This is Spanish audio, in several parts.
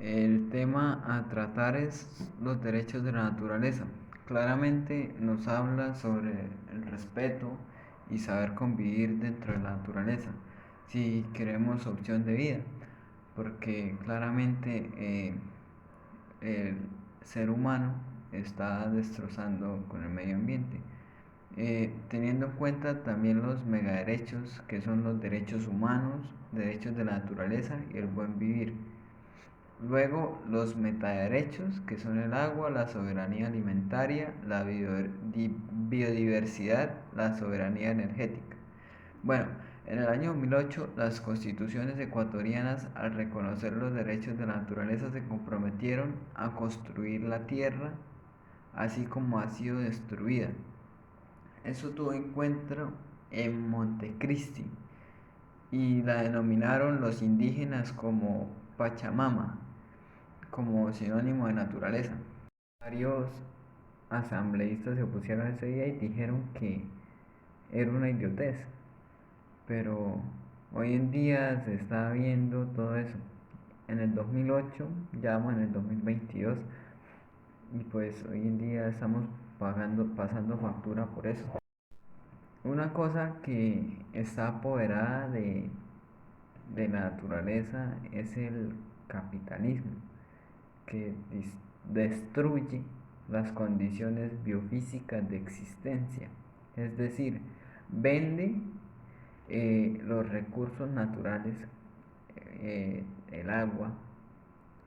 El tema a tratar es los derechos de la naturaleza. Claramente nos habla sobre el respeto y saber convivir dentro de la naturaleza, si queremos opción de vida, porque claramente el ser humano está destrozando con el medio ambiente. Teniendo en cuenta también los megaderechos, que son los derechos humanos, derechos de la naturaleza y el buen vivir. Luego, los metaderechos, que son el agua, la soberanía alimentaria, la biodiversidad, la soberanía energética. Bueno, en el año 2008, las constituciones ecuatorianas, al reconocer los derechos de la naturaleza, se comprometieron a construir la tierra, así como ha sido destruida. Eso tuvo encuentro en Montecristi y la denominaron los indígenas como Pachamama, como sinónimo de naturaleza. Varios asambleístas se opusieron ese día y dijeron que era una idiotez, pero hoy en día se está viendo todo eso. En el 2008, ya vamos en el 2022, y pues hoy en día estamos pasando factura por eso. Una cosa que está apoderada de la naturaleza es el capitalismo, que destruye las condiciones biofísicas de existencia, es decir, vende los recursos naturales, el agua,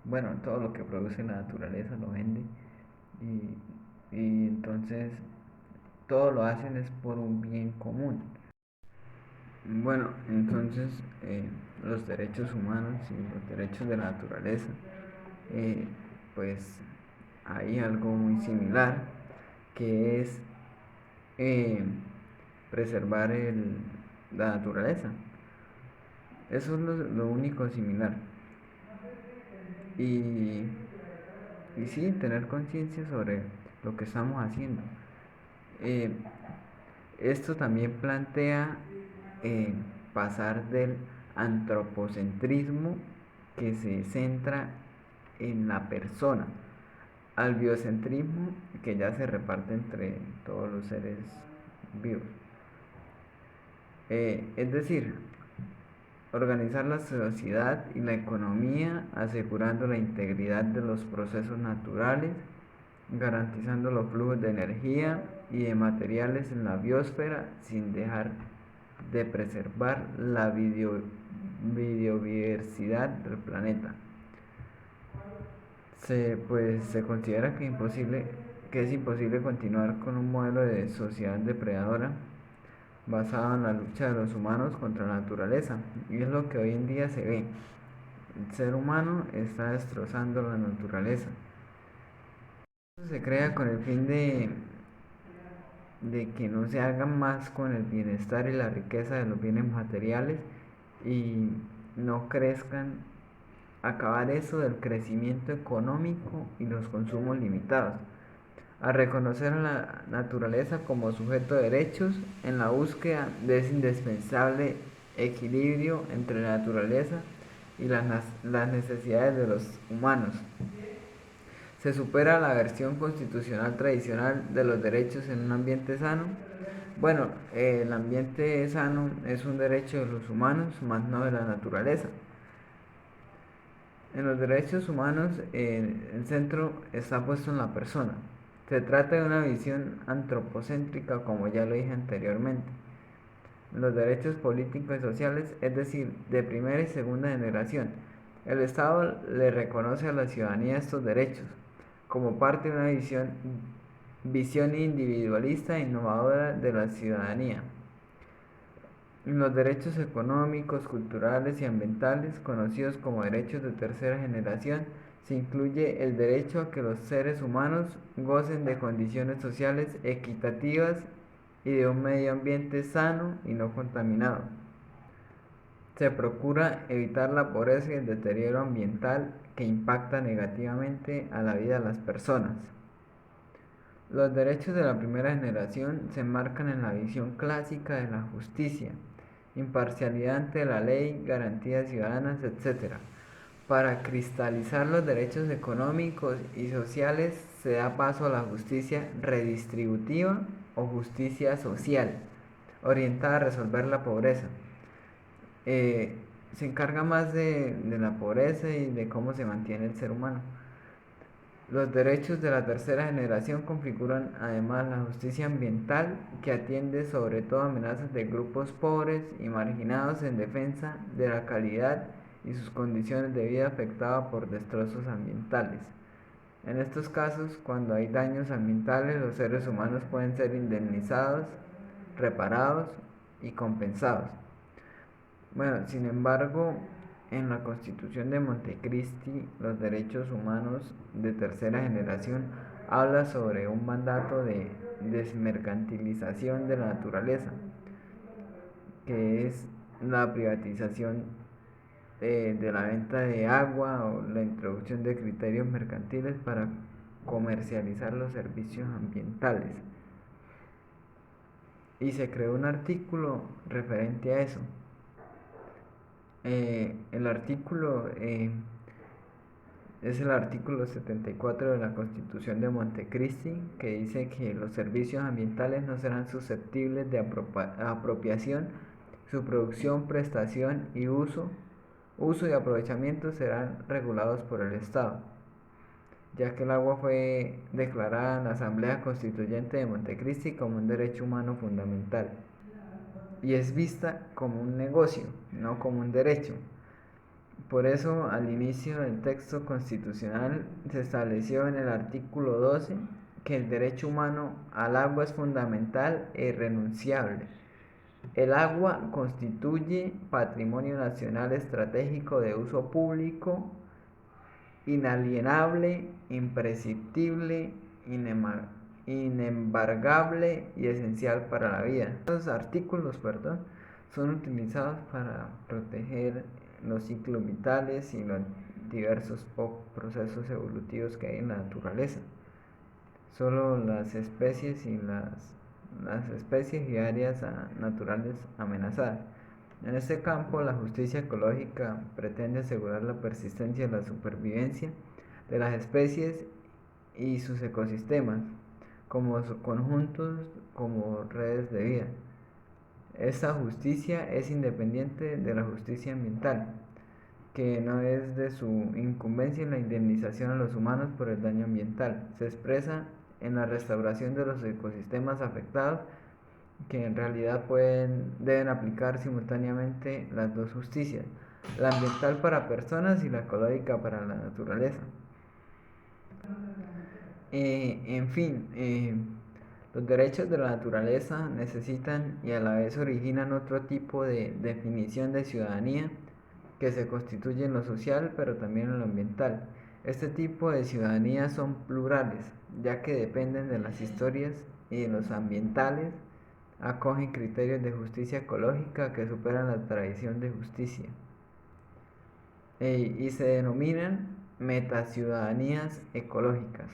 bueno, todo lo que produce la naturaleza lo vende y entonces todo lo hacen es por un bien común. Bueno, entonces los derechos humanos y los derechos de la naturaleza, eh, pues hay algo muy similar que es eh, preservar la naturaleza. Eso es lo único similar. Y, y sí, tener conciencia sobre lo que estamos haciendo. Eh, Esto también plantea eh, pasar del antropocentrismo, que se centra en la persona, al biocentrismo, que ya se reparte entre todos los seres vivos. Es decir, organizar la sociedad y la economía asegurando la integridad de los procesos naturales, garantizando los flujos de energía y de materiales en la biosfera sin dejar de preservar la biodiversidad del planeta. Se considera que es imposible continuar con un modelo de sociedad depredadora basado en la lucha de los humanos contra la naturaleza, y es lo que hoy en día se ve. El ser humano está destrozando la naturaleza. Esto se crea con el fin de que no se haga más con el bienestar y la riqueza de los bienes materiales y no crezcan, acabar eso del crecimiento económico y los consumos limitados. A reconocer a la naturaleza como sujeto de derechos en la búsqueda de ese indispensable equilibrio entre la naturaleza y las necesidades de los humanos. Se supera la versión constitucional tradicional de los derechos en un ambiente sano. Bueno, el ambiente sano es un derecho de los humanos, más no de la naturaleza. En los derechos humanos, el centro está puesto en la persona. Se trata de una visión antropocéntrica, como ya lo dije anteriormente. Los derechos políticos y sociales, es decir, de primera y segunda generación. El Estado le reconoce a la ciudadanía estos derechos como parte de una visión individualista e innovadora de la ciudadanía. Los derechos económicos, culturales y ambientales, conocidos como derechos de tercera generación, se incluye el derecho a que los seres humanos gocen de condiciones sociales equitativas y de un medio ambiente sano y no contaminado. Se procura evitar la pobreza y el deterioro ambiental que impacta negativamente a la vida de las personas. Los derechos de la primera generación se enmarcan en la visión clásica de la justicia, imparcialidad ante la ley, garantías ciudadanas, etc. Para cristalizar los derechos económicos y sociales se da paso a la justicia redistributiva o justicia social, orientada a resolver la pobreza. Eh, Se encarga más de la pobreza y de cómo se mantiene el ser humano. Los derechos de la tercera generación configuran además la justicia ambiental, que atiende sobre todo amenazas de grupos pobres y marginados en defensa de la calidad y sus condiciones de vida afectadas por destrozos ambientales. En estos casos, cuando hay daños ambientales, los seres humanos pueden ser indemnizados, reparados y compensados. Bueno, sin embargo, en la Constitución de Montecristi, los derechos humanos de tercera generación habla sobre un mandato de desmercantilización de la naturaleza, que es la privatización de la venta de agua o la introducción de criterios mercantiles para comercializar los servicios ambientales. Y se creó un artículo referente a eso. El artículo es el artículo 74 de la Constitución de Montecristi, que dice que los servicios ambientales no serán susceptibles de apropiación, su producción, prestación y uso y aprovechamiento serán regulados por el Estado, ya que el agua fue declarada en la Asamblea Constituyente de Montecristi como un derecho humano fundamental y es vista como un negocio, no como un derecho. Por eso, al inicio del texto constitucional se estableció en el artículo 12 que el derecho humano al agua es fundamental e irrenunciable. El agua constituye patrimonio nacional estratégico de uso público, inalienable, imprescindible, inembargable y esencial para la vida. Estos artículos, son utilizados para proteger los ciclos vitales y los diversos procesos evolutivos que hay en la naturaleza. Solo las especies y áreas naturales amenazadas. En este campo, la justicia ecológica pretende asegurar la persistencia y la supervivencia de las especies y sus ecosistemas, como conjuntos, como redes de vida. Esta justicia es independiente de la justicia ambiental, que no es de su incumbencia en la indemnización a los humanos por el daño ambiental. Se expresa en la restauración de los ecosistemas afectados, que en realidad deben aplicar simultáneamente las dos justicias, la ambiental para personas y la ecológica para la naturaleza. En fin, los derechos de la naturaleza necesitan y a la vez originan otro tipo de definición de ciudadanía que se constituye en lo social pero también en lo ambiental. Este tipo de ciudadanía son plurales, ya que dependen de las historias y de los ambientales, acogen criterios de justicia ecológica que superan la tradición de justicia y se denominan metaciudadanías ecológicas.